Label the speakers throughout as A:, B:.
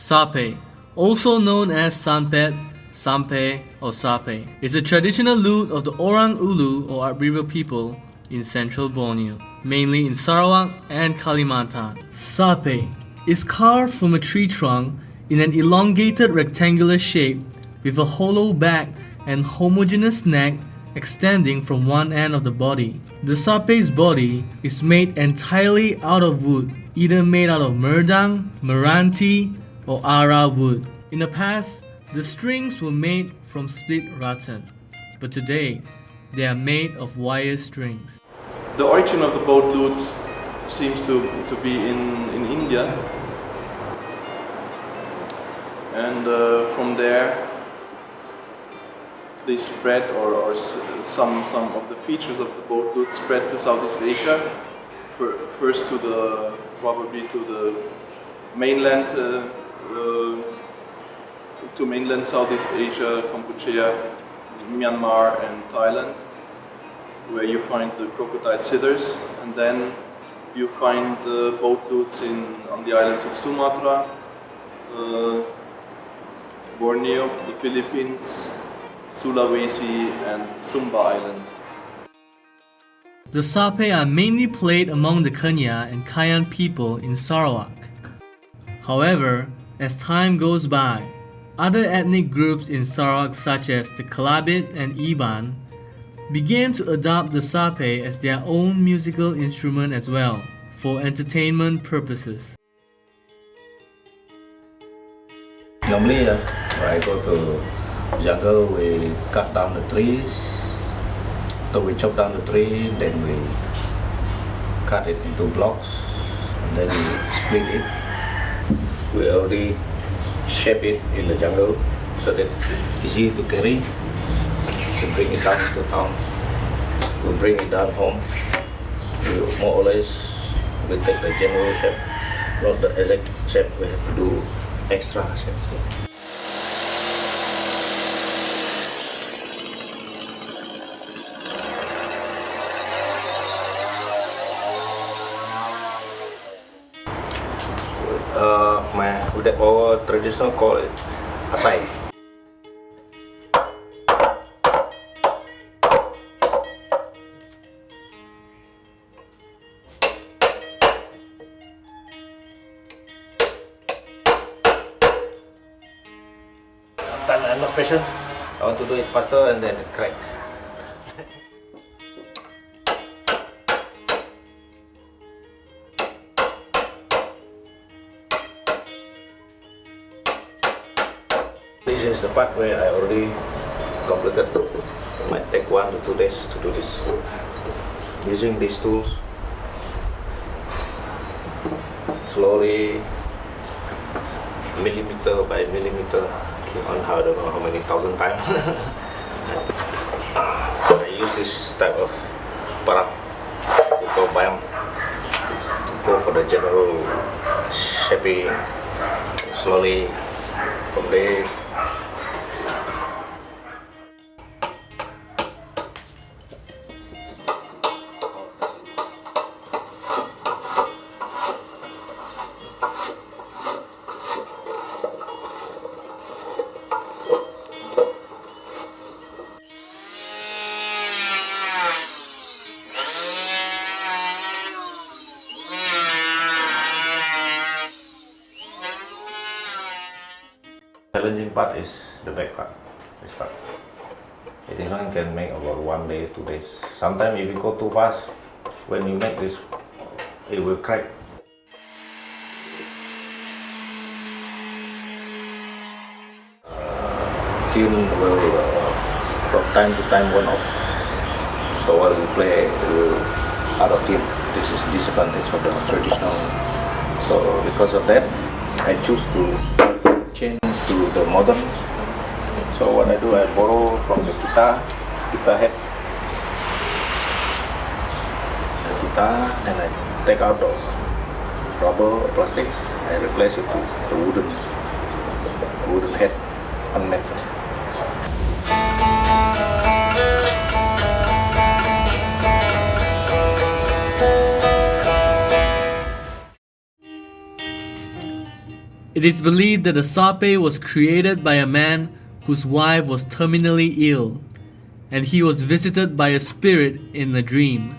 A: Sape, also known as sanpet, sampe, or sape, is a traditional lute of the Orang Ulu or River people in central Borneo, mainly in Sarawak and Kalimantan. Sape is carved from a tree trunk in an elongated rectangular shape with a hollow back and homogeneous neck extending from one end of the body. The sape's body is made entirely out of wood, either made out of merdang, meranti, or ara wood. In the past, the strings were made from split rattan, but today they are made of wire strings.
B: The origin of the boat lutes seems to be in India, and from there they spread, or some of the features of the boat lute spread to Southeast Asia. First probably to the mainland, to mainland Southeast Asia, Cambodia, Myanmar, and Thailand, where you find the crocodile cithers, and then you find boat lutes on the islands of Sumatra, Borneo, the Philippines, Sulawesi, and Sumba Island.
A: The sape are mainly played among the Kenyah and Kayan people in Sarawak. However, as time goes by, other ethnic groups in Sarawak such as the Kelabit and Iban began to adopt the sape as their own musical instrument as well, for entertainment purposes.
C: Normally, when I go to jungle, we cut down the trees. So we chop down the tree, then we cut it into blocks, and then we split it. We already shape it in the jungle so that it's easy to carry. To bring it down to town, we bring it down home. We more or less we take the general shape, not the exact shape. We have to do extra shape. Our traditional call it asai. I'm not patient. I want to do it faster and then it crack. This is the part where I already completed. It might take 1 to 2 days to do this. Using these tools, slowly, millimeter by millimeter, on I don't know how many thousand times. I use this type of parak, called bayam, to go for the general shaping. Slowly, from there. Challenging part is the back part, this part. This one can make about 1 day, 2 days. Sometimes if you go too fast, when you make this, it will crack. Tune will from time to time one off. So while we play, it will out of tune. This is disadvantage of the traditional. So because of that, I choose to change to the modern. So what I do, I borrow from the guitar head, and I take out the rubber or plastic. I replace it with the wooden head, unmet.
A: It is believed that the Sape was created by a man whose wife was terminally ill, and he was visited by a spirit in a dream.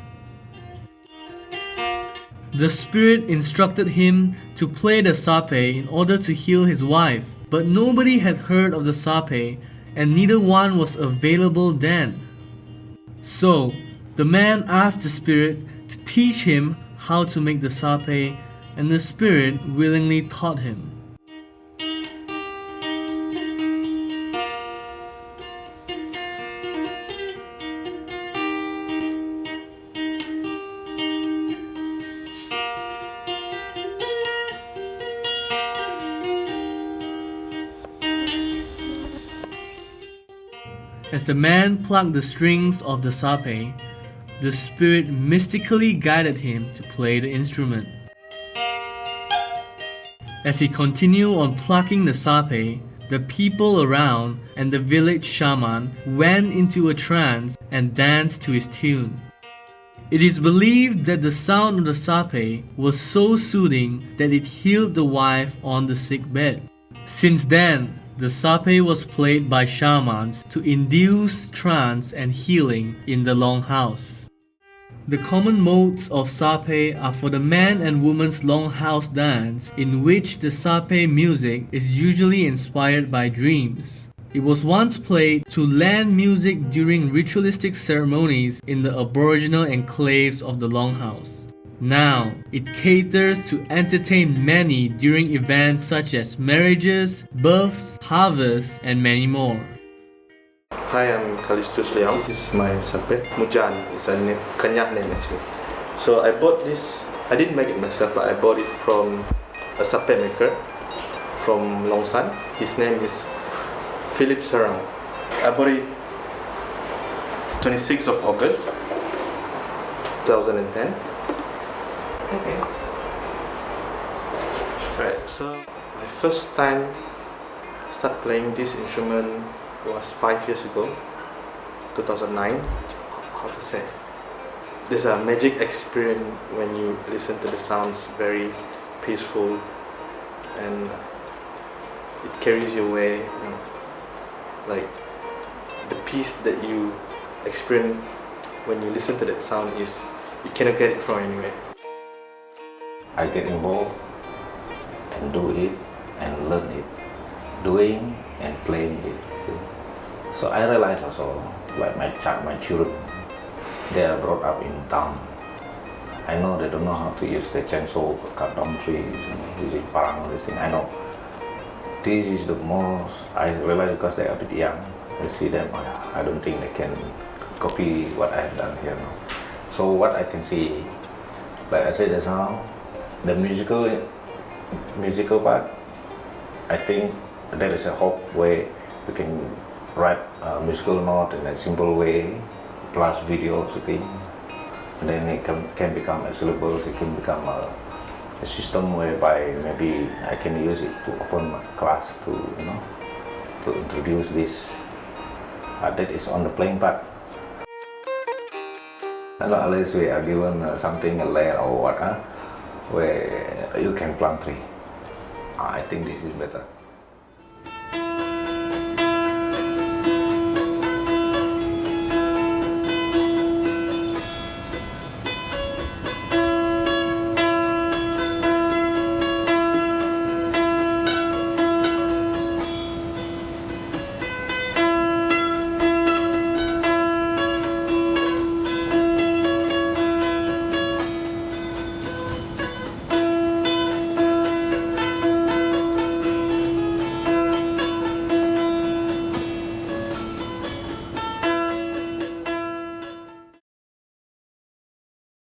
A: The spirit instructed him to play the Sape in order to heal his wife, but nobody had heard of the Sape and neither one was available then. So, the man asked the spirit to teach him how to make the Sape, and the spirit willingly taught him. As the man plucked the strings of the Sape, the spirit mystically guided him to play the instrument. As he continued on plucking the Sape, the people around and the village shaman went into a trance and danced to his tune. It is believed that the sound of the Sape was so soothing that it healed the wife on the sick bed. Since then, the Sape was played by shamans to induce trance and healing in the longhouse. The common modes of Sape are for the man and woman's longhouse dance, in which the Sape music is usually inspired by dreams. It was once played to land music during ritualistic ceremonies in the Aboriginal enclaves of the longhouse. Now, it caters to entertain many during events such as marriages, births, harvests, and many more.
D: Hi, I'm Calistus Liyong. This is my Sape. Mujan is a name, Kanyak name actually. So I bought this, I didn't make it myself, but I bought it from a Sape maker from Longsan. His name is Philip Sarang. I bought it 26th of August 2010. Okay. Right, so my first time start playing this instrument was 5 years ago, 2009. How to say? There's a magic experience when you listen to the sounds, very peaceful, and it carries you away. You know, like the peace that you experience when you listen to that sound is you cannot get it from anywhere.
C: I get involved and do it and learn it, doing and playing it. See? So I realize also, like my children, they are brought up in town. I know they don't know how to use the chainsaw, cut down trees, using parang, all this thing. I know. This is the most, I realize because they are a bit young. I see them, I don't think they can copy what I have done here now. So what I can see, like I said just now, the musical part, I think there is a hope where we can write a musical note in a simple way, plus video shooting, and then it can become a syllable. It can become a system whereby maybe I can use it to open my class to to introduce this. That is on the playing part. And unless we are given something, a layer or what, where you can plant tree. I think this is better.